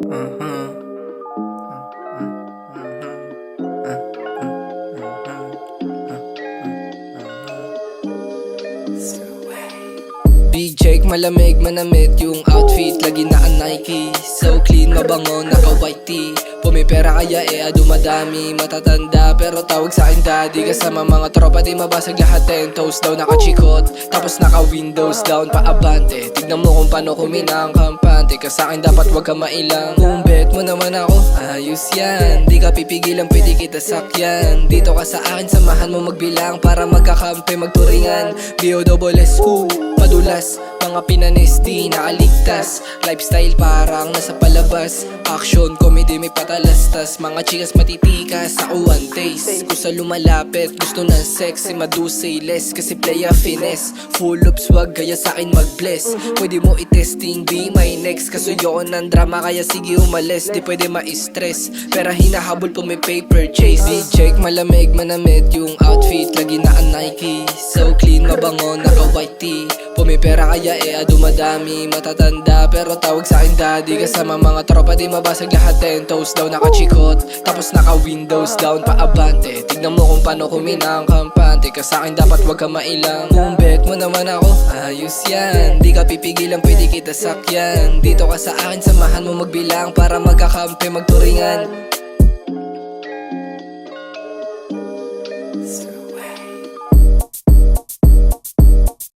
Big Jake, malamig, manamit yung outfit, lagi na ang Nike. So clean, mabango, naka white tee. Pumipera kaya dumadami. Matatanda pero tawag sa akin daddy. Kasama mga tropa di mabasag lahat. 10 toes daw nakachikot, tapos naka windows down pa abante. Tignan mo kung paano kumina ang kampante. Kasakin dapat wag ka mailang. Kung bet mo naman ako, ayos yan. Di ka pipigilan, pwede kita sakyan. Dito ka sa akin, samahan mo magbilang para magkakampi, magturingan. B-O-S-S-U, madulas, mga pinanesti, nakaligtas. Lifestyle parang nasa palabas. Action, comedy, may patalastas. Mga chikas matitikas, ako one taste. Kung sa lumalapit, gusto ng sexy, madusay less. Kasi play a finesse, full of swag, kaya sa'kin mag-bless. Pwede mo i-testing, be my next. Kasuyo ko ng drama, kaya sige umalis. Di pwede ma-stress, pero hinahabol po may paper chase. Big malamig, manamit yung outfit, lagi na ang Nike. So clean, mabango, naka white tee. Pumipera kaya dumadami. Matatanda pero tawag sa akin daddy. Kasama mga tropa di mabasag lahat. 10 toes daw nakachikot, tapos naka windows down pa abante. Tignan mo kung paano kumina ang kampante. Kasakin dapat wag ka mailang. Kung bet mo naman ako, ayos yan. Di ka pipigilan, pwede kita sakyan. Dito ka sa akin, samahan mo magbilang para magkakampi, magturingan.